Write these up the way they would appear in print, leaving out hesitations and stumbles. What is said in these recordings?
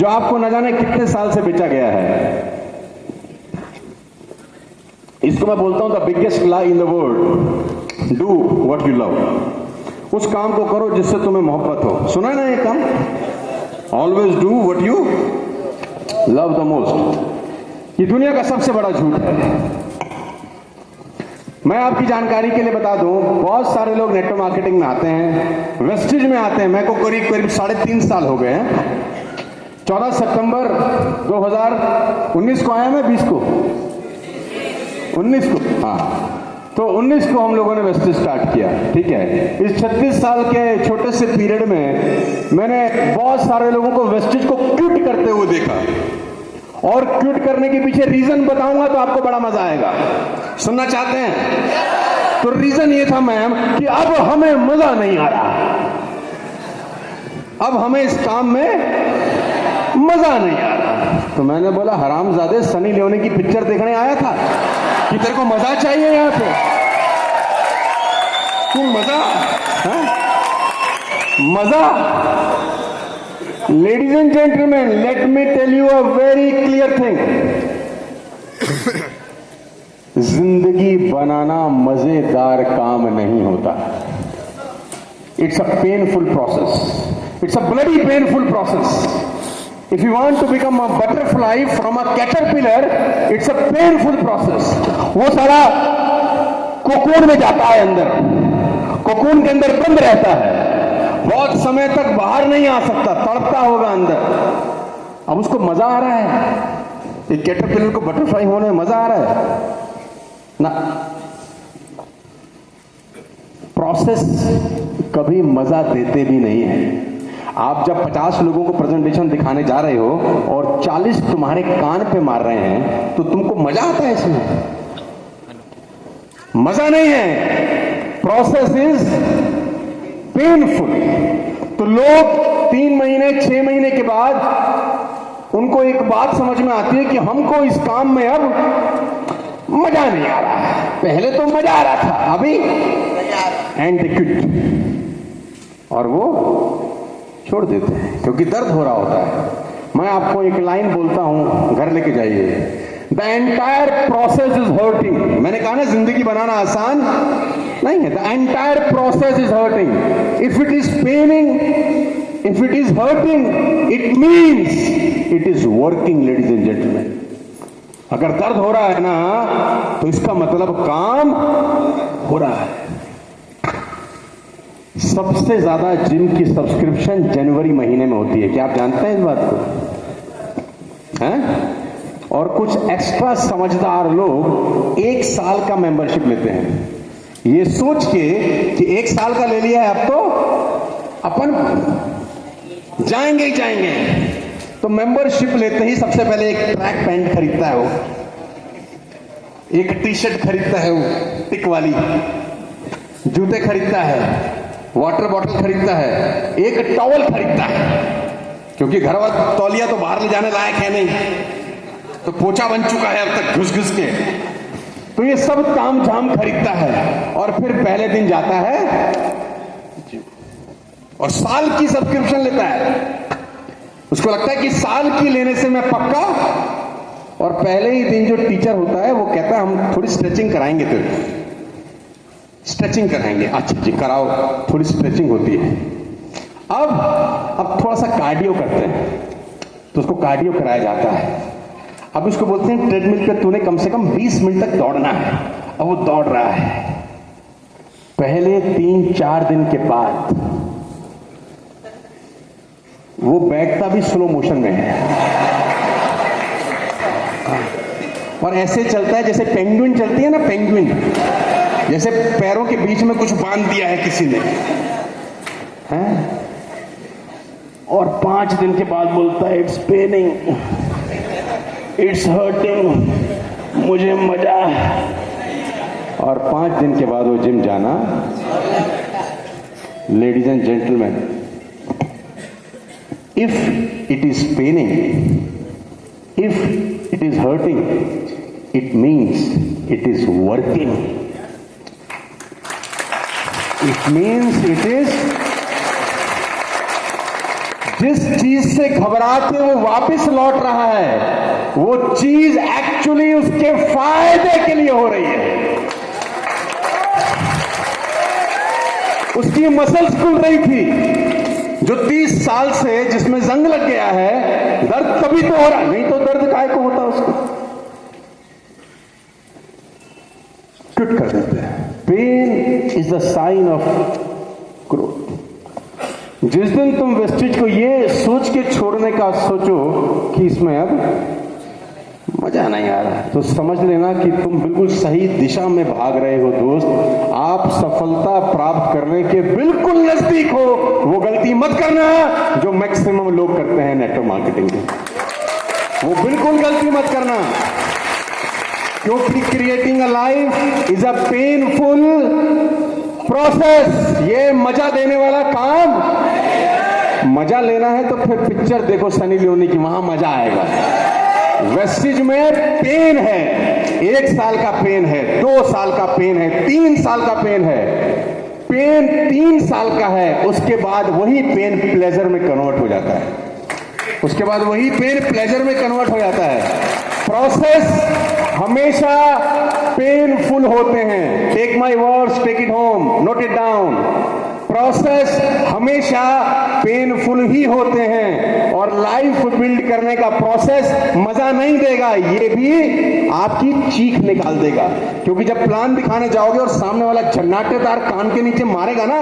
जो आपको न जाने कितने साल से बेचा गया है। इसको मैं बोलता हूं the biggest lie in the world, do what you love. उस काम को करो जिससे तुम्हें मोहब्बत हो। सुना है ना ये काम, always do what you love the most. ये दुनिया का सबसे बड़ा झूठ है। मैं आपकी जानकारी के लिए बता दूं, बहुत सारे लोग नेटवर्क मार्केटिंग में आते हैं, वेस्टेज में आते हैं। मेरे को करीब 3.5 साल हो गए हैं। 14 सितंबर 2019 को आया, मैं 20 को 19 को, हाँ, तो 19 को हम लोगों ने वेस्टेज स्टार्ट किया। ठीक है, इस 36 साल के छोटे से पीरियड में मैंने बहुत सारे लोगों को वेस्टेज को क्विट करते हुए देखा, और क्विट करने के पीछे रीजन बताऊंगा तो आपको बड़ा मजा आएगा। सुनना चाहते हैं? तो रीजन ये था मैम कि अब हमें मजा नहीं आ रहा, अब हमें इस काम में मजा नहीं आ रहा। तो मैंने बोला, हरामजादे, सनी लियोनी की पिक्चर देखने आया था कि तेरे को मजा चाहिए यहां पे? तू मजा है? मजा? Ladies and gentlemen, let me tell you a very clear thing. जिंदगी बनाना मजेदार काम नहीं होता। It's a painful process. It's a bloody painful process. If you want to become a butterfly from a caterpillar, it's a painful process. वो सारा cocoon में जाता है, अंदर कोकून के अंदर बंद रहता है, बहुत समय तक बाहर नहीं आ सकता, तड़पता होगा अंदर। अब उसको मजा आ रहा है, एक कैटरपिलर को बटरफ्लाई होने में मजा आ रहा है ना? प्रोसेस कभी मजा देते भी नहीं है। आप जब 50 लोगों को प्रेजेंटेशन दिखाने जा रहे हो और 40 तुम्हारे कान पे मार रहे हैं, तो तुमको मजा आता है इसमें? मजा नहीं है। Process is painful. तो लोग 3 महीने 6 महीने के बाद उनको एक बात समझ में आती है कि हमको इस काम में अब मजा नहीं आ रहा है। पहले तो मजा आ रहा था, अभी एंड दे क्विट, और वो छोड़ देते हैं क्योंकि दर्द हो रहा होता है। मैं आपको एक लाइन बोलता हूं, घर लेके जाइए। The entire process is hurting. मैंने कहा ना, जिंदगी बनाना आसान नहीं है। The entire process is hurting. If it is Penning, if it is hurting, it means it is working. Ladies and gentleman, अगर दर्द हो रहा है ना, तो इसका मतलब काम हो रहा है। सबसे ज्यादा जिम की सब्सक्रिप्शन जनवरी महीने में होती है। क्या आप जानते हैं इस बात को? हैं? और कुछ एक्स्ट्रा समझदार लोग 1 साल का मेंबरशिप लेते हैं, ये सोच के कि 1 साल का ले लिया है, अब तो अपन जाएंगे ही जाएंगे। तो मेंबरशिप लेते ही सबसे पहले एक ट्रैक पैंट खरीदता है, वो एक टी शर्ट खरीदता है, वो टिक वाली, जूते खरीदता है, वाटर बॉटल खरीदता है, एक टॉवल खरीदता है, क्योंकि घर वाला तौलिया तो बाहर ले जाने लायक है नहीं, तो पोछा बन चुका है अब तक घुस घुस के। तो ये सब ताम झाम खरीदता है और फिर पहले दिन जाता है और साल की सब्सक्रिप्शन लेता है। उसको लगता है कि साल की लेने से मैं पक्का, और पहले ही दिन जो टीचर होता है वो कहता है हम थोड़ी स्ट्रेचिंग कराएंगे, तेरे स्ट्रेचिंग कराएंगे। अच्छा जी, कराओ, थोड़ी स्ट्रेचिंग होती है। अब थोड़ा सा कार्डियो करते हैं, तो उसको कार्डियो कराया जाता है। अब इसको बोलते हैं ट्रेडमिल पे तूने कम से कम 20 मिनट तक दौड़ना है। अब वो दौड़ रहा है। पहले 3-4 दिन के बाद वो बैठता भी स्लो मोशन में है और ऐसे चलता है जैसे पेंगुइन चलती है ना, पेंगुइन, जैसे पैरों के बीच में कुछ बांध दिया है किसी ने, हैं? और 5 दिन के बाद बोलता है इट्स पेनिंग, इट्स हर्टिंग, मुझे मजा। और 5 दिन के बाद वो जिम जाना। Ladies and gentleman, if it is Penning, if it is hurting, it means it is working. It means it is जिस चीज से घबरा के वो वापस लौट रहा है, वो चीज एक्चुअली उसके फायदे के लिए हो रही है। उसकी मसल्स खुल रही थी, जो 30 साल से जिसमें जंग लग गया है, दर्द तभी तो हो रहा, नहीं तो दर्द काहे को होता उसको। क्विट कर देते हैं। Pain is the sign of growth. जिस दिन तुम वेस्टेज को ये सोच के छोड़ने का सोचो कि इसमें अब मजा नहीं आ रहा, तो समझ लेना कि तुम बिल्कुल सही दिशा में भाग रहे हो दोस्त। आप सफलता प्राप्त करने के बिल्कुल नजदीक हो। वो गलती मत करना जो मैक्सिमम लोग करते हैं नेटवर्क मार्केटिंग में, वो बिल्कुल गलती मत करना, क्योंकि creating a life is a painful process. ये मजा देने वाला काम, मजा लेना है तो फिर पिक्चर देखो सनी लियोनी की, वहां मजा आएगा। वेस्टेज में पेन है, 1 साल का पेन है, 2 साल का पेन है, 3 साल का पेन है। पेन 3 साल का है, उसके बाद वही पेन प्लेजर में कन्वर्ट हो जाता है। उसके बाद वही पेन प्लेजर में कन्वर्ट हो जाता है। प्रोसेस हमेशा पेनफुल होते हैं। Take my words, take it home, note it down. Process हमेशा पेनफुल ही होते हैं, और लाइफ बिल्ड करने का प्रोसेस मजा नहीं देगा, ये भी आपकी चीख निकाल देगा। क्योंकि जब प्लान दिखाने जाओगे और सामने वाला झन्नाटेदार कान के नीचे मारेगा ना,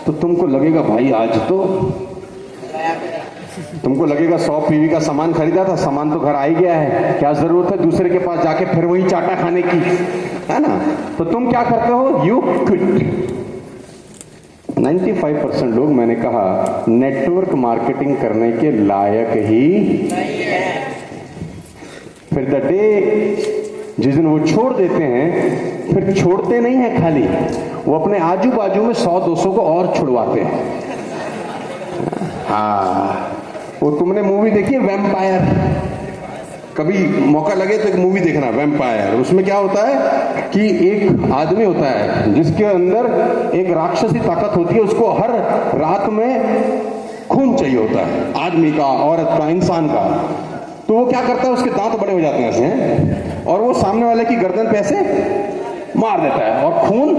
तो तुमको लगेगा भाई आज तो, तुमको लगेगा 100 पीवी का सामान खरीदा था, सामान तो घर आ ही गया है, क्या जरूरत है दूसरे के पास जाके फिर वही चाटा खाने की, है ना। तो तुम क्या करते हो, यू क्विट। 95% लोग, मैंने कहा, नेटवर्क मार्केटिंग करने के लायक ही नहीं है। फिर द डे जिस दिन वो छोड़ देते हैं, फिर छोड़ते नहीं है खाली, वो अपने आजू बाजू में 100-200 को और छुड़वाते हैं। हाँ, वो तुमने मूवी देखी है वैम्पायर? कभी मौका लगे तो एक मूवी देखना वैम्पायर। उसमें क्या होता है कि एक आदमी होता है जिसके अंदर एक राक्षसी ताकत होती है, उसको हर रात में खून चाहिए होता है, आदमी का, औरत का, इंसान का। तो वो क्या करता है, उसके दांत बड़े हो जाते हैं ऐसे, और वो सामने वाले की गर्दन पे ऐसे मार देता है और खून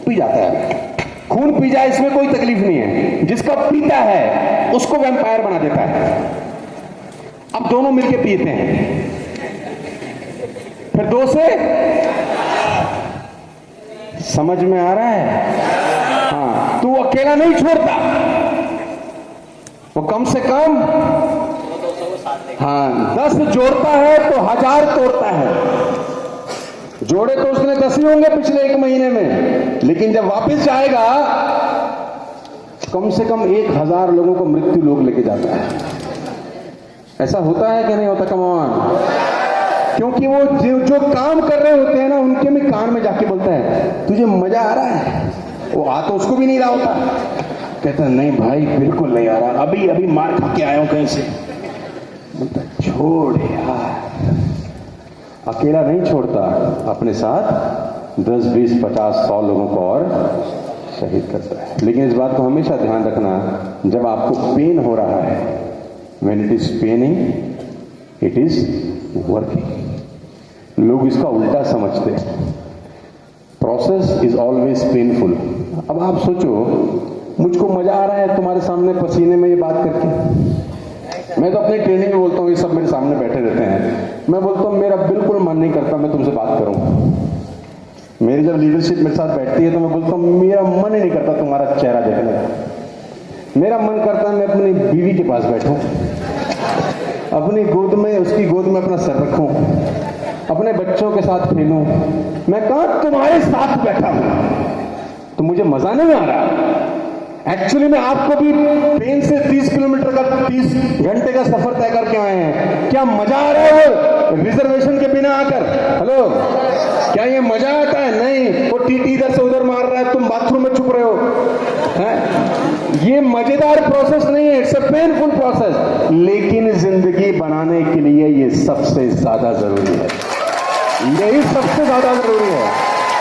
पी जाता है। खून पी जाए इसमें कोई तकलीफ नहीं है, जिसका पीता है उसको वैम्पायर बना देता है। अब दोनों मिलके पीते हैं, फिर 2 से, समझ में आ रहा है? हाँ, तू अकेला नहीं छोड़ता, वो कम से कम 10 जोड़ता है तो 1000 तोड़ता है। जोड़े तो उसने 10 ही होंगे पिछले 1 महीने में, लेकिन जब वापस जाएगा कम से कम 1000 लोगों को मृत्यु लोग लेके जाता है। ऐसा होता है कि नहीं होता? Come on. क्योंकि वो जो काम कर रहे होते हैं ना, उनके में कान में जाके बोलता है, तुझे मजा आ रहा है? वो आ तो उसको भी नहीं रहा होता, कहता है नहीं भाई बिल्कुल नहीं आ रहा, अभी अभी मार खा के आया हूं कहीं से। बोलता छोड़ यार। अकेला नहीं छोड़ता, अपने साथ 10, 20, 50, 100 लोगों को और शहीद करता है। लेकिन इस बात को हमेशा ध्यान रखना, जब आपको पेन हो रहा है, when it is paining, it is working। लोग इसका उल्टा समझते हैं, प्रोसेस इज ऑलवेज पेनफुल। अब आप सोचो, मुझको मजा आ रहा है तुम्हारे सामने पसीने में ये बात करके। मैं तो अपनी ट्रेनिंग में बोलता हूँ, ये सब मेरे सामने बैठे रहते हैं, मैं बोलता हूँ मेरा बिल्कुल मन नहीं करता मैं तुमसे बात करूं। मेरी जब लीडरशिप मेरे साथ बैठती है तो मैं बोलता हूँ मेरा मन ही नहीं करता तुम्हारा चेहरा देखने का। मेरा मन करता है मैं अपनी बीवी के पास बैठूं, अपनी गोद में, उसकी गोद में अपना सर रखूं, अपने बच्चों के साथ खेलूं। मैं कहा तुम्हारे साथ बैठा हूं तो मुझे मजा नहीं आ रहा। एक्चुअली में आपको भी ट्रेन से 30 किलोमीटर का 30 घंटे का सफर तय करके आए हैं, क्या मजा आ रहा है वो रिजर्वेशन के बिना आकर? हेलो, क्या ये मजा आता है? नहीं, वो टीटी इधर से उधर मार रहा है, तुम बाथरूम में छुप रहे हो, हैं? ये मजेदार प्रोसेस नहीं है, इट्स अ पेनफुल प्रोसेस। लेकिन जिंदगी बनाने के लिए ये सबसे ज्यादा जरूरी है, यही सबसे ज्यादा जरूरी है।